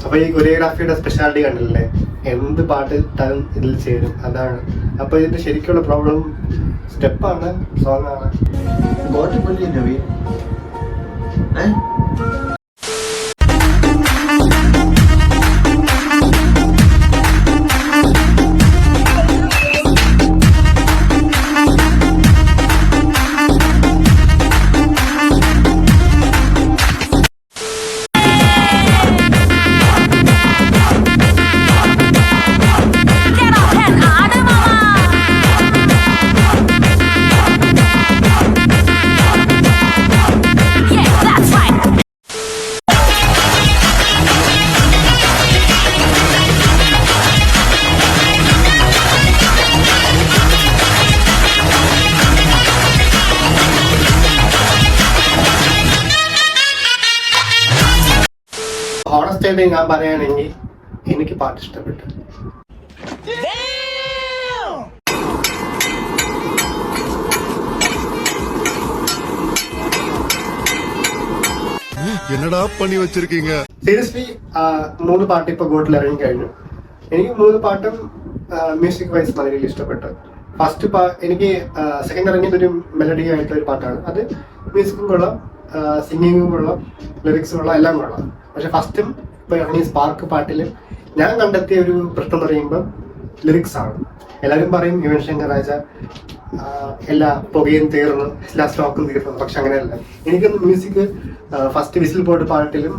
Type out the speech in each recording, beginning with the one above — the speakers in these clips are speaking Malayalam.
അപ്പൊ ഈ കൊറിയോഗ്രാഫിയുടെ സ്പെഷ്യാലിറ്റി കണ്ടില്ലേ, എന്ത് പാട്ട് ഇട്ടാലും ഇതിൽ ചേരും. അതാണ് അപ്പൊ ഇതിന്റെ ശരിക്കുള്ള പ്രോബ്ലം സ്റ്റെപ്പാണ്, സോങ് ആണ്. ഹോണസ്റ്റ് ആയിട്ട് ഞാൻ പറയുകയാണെങ്കിൽ എനിക്ക് പാട്ട് ഇഷ്ടപ്പെട്ടു. എന്നടാ പണി വെച്ചിരിക്കീങ്ക. സീരിയസ്ലി 3 പാട്ട് ഇപ്പൊ ഗോട്ടിൽ ഇറങ്ങി കഴിഞ്ഞു. എനിക്ക് 3 പാട്ടും മ്യൂസിക് വൈസ് വളരെ ഇഷ്ടപ്പെട്ടു. ഫസ്റ്റ് എനിക്ക് സെക്കൻഡ് ഇറങ്ങിയത് ഒരു മെലഡി ആയിട്ടുള്ള ഒരു പാട്ടാണ്. അത് മ്യൂസിക്കും കൊള്ളാം, സിംഗിങ്ങും കൊള്ളാം, ലിറിക്സും കൊള്ളാം, എല്ലാം കൊള്ളാം. പക്ഷെ ഫസ്റ്റും ഇപ്പൊ ഇറങ്ങിയ സ്പാർക്ക് പാട്ടില് ഞാൻ കണ്ടെത്തിയ ഒരു പ്രശ്നം എന്ന് പറയുമ്പോൾ ലിറിക്സ് ആണ്. എല്ലാവരും പറയും യുവൻ ശങ്കർ രാജ എല്ലാ പുകയും തീർന്നു, എല്ലാ സ്റ്റോക്കും തീർന്നു. പക്ഷെ അങ്ങനെയല്ല. എനിക്കൊന്ന് മ്യൂസിക് ഫസ്റ്റ് വിസിൽ ബോർഡ് പാട്ടിലും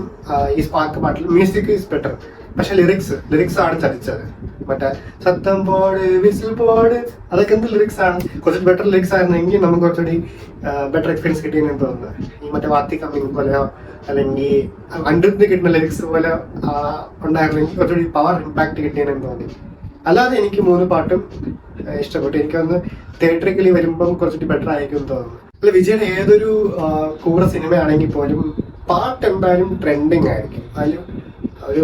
ഈ സ്പാർക്ക് പാട്ടിലും മ്യൂസിക് ഈസ് ബെറ്റർ. പക്ഷെ ലിറിക്സ് ആണ് ചതിച്ചത്. മറ്റേ സത്തം ബോർഡ്, വിസിൽ ബോർഡ്, അതൊക്കെ എന്ത് ലിറിക്സ് ആണ്. കുറച്ച് ബെറ്റർ ലിറിക്സ് ആയിരുന്നെങ്കിൽ നമുക്ക് കുറച്ചുകൂടി ബെറ്റർ എക്സ്പീരിയൻസ് കിട്ടിയെന്ന് തോന്നുന്നു. ഈ മറ്റേ വാത്തി കമ്മിങ് പോലെയോ അല്ലെങ്കിൽ അണ്ടർന്ന് കിട്ടുന്ന ലിറിക്സ് പോലെ ഉണ്ടായിരുന്നെങ്കിൽ കുറച്ചുകൂടി പവർ ഇമ്പാക്ട് കിട്ടിയെന്ന് തോന്നി. അല്ലാതെ എനിക്ക് 3 പാട്ടും ഇഷ്ടപ്പെട്ടു. എനിക്കൊന്ന് തിയേറ്ററിക്കലി വരുമ്പം കുറച്ചുകൂടി ബെറ്റർ ആയിരിക്കും തോന്നുന്നു. അല്ല, വിജയുടെ ഏതൊരു കൂറ സിനിമയാണെങ്കിൽ പോലും പാട്ട് എന്തായാലും ട്രെൻഡിങ് ആയിരിക്കും. അതിൽ ഒരു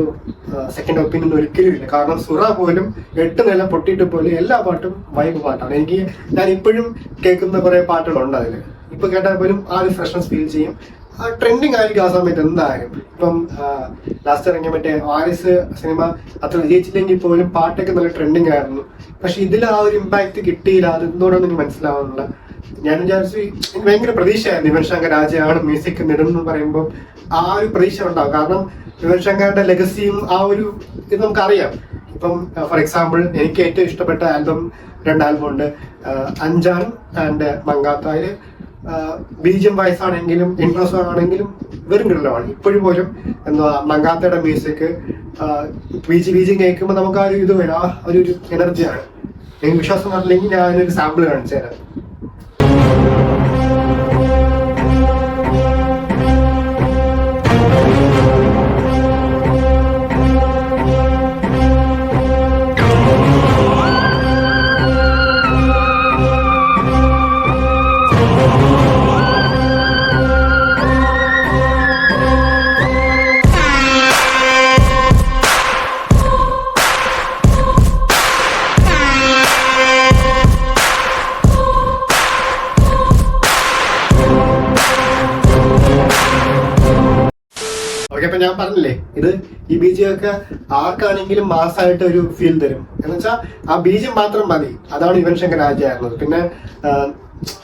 സെക്കൻഡ് ഒപ്പീനിയൻ ഒരിക്കലും ഇല്ല. കാരണം സുറ പോലും 8 നില പൊട്ടിയിട്ട് പോലും എല്ലാ പാട്ടും വൈബ് പാട്ടാണ്. ഞാൻ ഇപ്പോഴും കേൾക്കുന്ന കുറെ പാട്ടുകളുണ്ട്. അതിൽ ഇപ്പൊ കേട്ടാൽ പോലും ആ ഒരു ഫ്രഷ്നസ് ഫീൽ ചെയ്യും. ട്രെൻഡിങ് ആയിരിക്കും ആ സമയത്ത് എന്തായാലും. ഇപ്പം ലാസ്റ്റ് ഇറങ്ങിയ മറ്റേ വാരിസ് സിനിമ അത്ര വിജയിച്ചില്ലെങ്കിൽ പോലും പാട്ടൊക്കെ നല്ല ട്രെൻഡിങ് ആയിരുന്നു. പക്ഷെ ഇതിൽ ആ ഒരു ഇമ്പാക്ട് കിട്ടിയില്ല. അത് എന്തുകൊണ്ടാണ് എനിക്ക് മനസ്സിലാവുന്നില്ല. ഞാൻ വിചാരിച്ചു, എനിക്ക് ഭയങ്കര പ്രതീക്ഷയായിരുന്നു യുവൻ ശങ്കർ രാജയാണ് മ്യൂസിക് നേടുന്നു പറയുമ്പോൾ ആ ഒരു പ്രതീക്ഷ ഉണ്ടാവും. കാരണം യുവൻ ശങ്കറിന്റെ ലെഗസിയും ആ ഒരു ഇത് നമുക്കറിയാം. ഇപ്പം ഫോർ എക്സാമ്പിൾ എനിക്ക് ഏറ്റവും ഇഷ്ടപ്പെട്ട ആൽബം 2 ആൽബം ഉണ്ട്, അഞ്ചാൻ ആൻഡ് മങ്കാത്ത. അതിൽ ബീജിയം വയസ്സാണെങ്കിലും ഇൻട്രോസ് ആണെങ്കിലും വെറും കിടലമാണ്. ഇപ്പോഴും പോലും എന്താ മങ്കാത്തയുടെ മ്യൂസിക് ബീജിയം കേൾക്കുമ്പോൾ നമുക്ക് ആ ഒരു ഇത് വരും, ആ ഒരു എനർജിയാണ്. എനിക്ക് വിശ്വാസം പറഞ്ഞില്ലെങ്കിൽ ഞാൻ അതിനൊരു സാമ്പിൾ കാണിച്ചു തരാം. അപ്പൊ ഞാൻ പറഞ്ഞില്ലേ, ഇത് ഈ ബീജിയൊക്കെ ആർക്കാണെങ്കിലും മാസമായിട്ട് ഒരു ഫീൽ തരും. എന്ന് വെച്ചാൽ ആ ബീജം മാത്രം മതി. അതാണ് യുവൻ ശങ്കർ രാജ ആയിരുന്നത്. പിന്നെ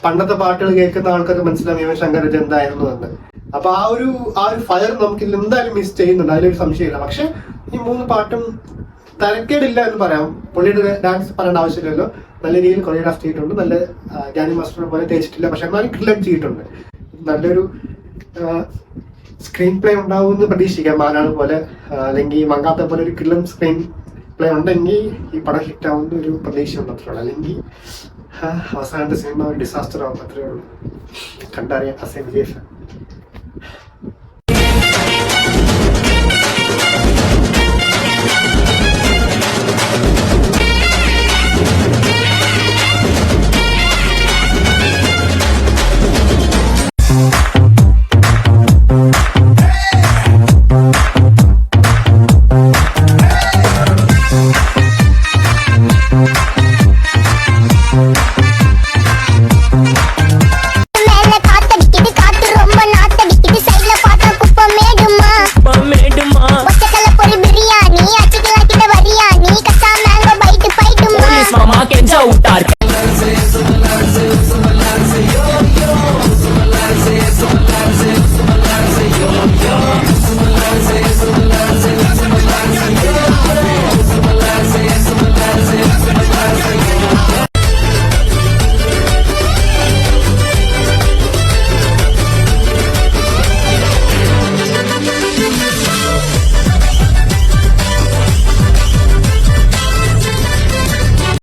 പണ്ടത്തെ പാട്ടുകൾ കേൾക്കുന്ന ആൾക്കാർക്ക് മനസ്സിലാവും യുവൻ ശങ്കർ രാജ എന്തായിരുന്നു എന്ന്. അപ്പൊ ആ ഒരു ഫയർ നമുക്ക് എന്തായാലും മിസ് ചെയ്യുന്നുണ്ട്, അതിലൊരു സംശയമില്ല. പക്ഷെ ഈ 3 പാട്ടും തരക്കേടില്ല എന്ന് പറയാം. പുള്ളിയുടെ ഡാൻസ് പറയേണ്ട ആവശ്യമില്ലല്ലോ. നല്ല രീതിയിൽ കൊറിയോഗ്രാഫ് ചെയ്തിട്ടുണ്ട്. നല്ല ഗ്യാനി മാസ്റ്റർ പോലെ തേച്ചിട്ടില്ല, പക്ഷെ എന്നാലും ക്രില്ലറ്റ് ചെയ്തിട്ടുണ്ട്. നല്ലൊരു സ്ക്രീൻ പ്ലേ ഉണ്ടാവുമെന്ന് പ്രതീക്ഷിക്കാം. മാനാണ് പോലെ അല്ലെങ്കിൽ മങ്കാത്ത പോലെ ഒരു കില്ലം സ്ക്രീൻ പ്ലേ ഉണ്ടെങ്കിൽ ഈ പടം ഹിറ്റ് ആവുന്ന ഒരു പ്രതീക്ഷ ഉണ്ട്, അത്രേ ഉള്ളൂ. അല്ലെങ്കിൽ അവസാനത്തെ സിനിമ ഒരു ഡിസാസ്റ്റർ ആവും, അത്രേ ഉള്ളൂ. കണ്ടറിയാം. അസേ വിജയ്.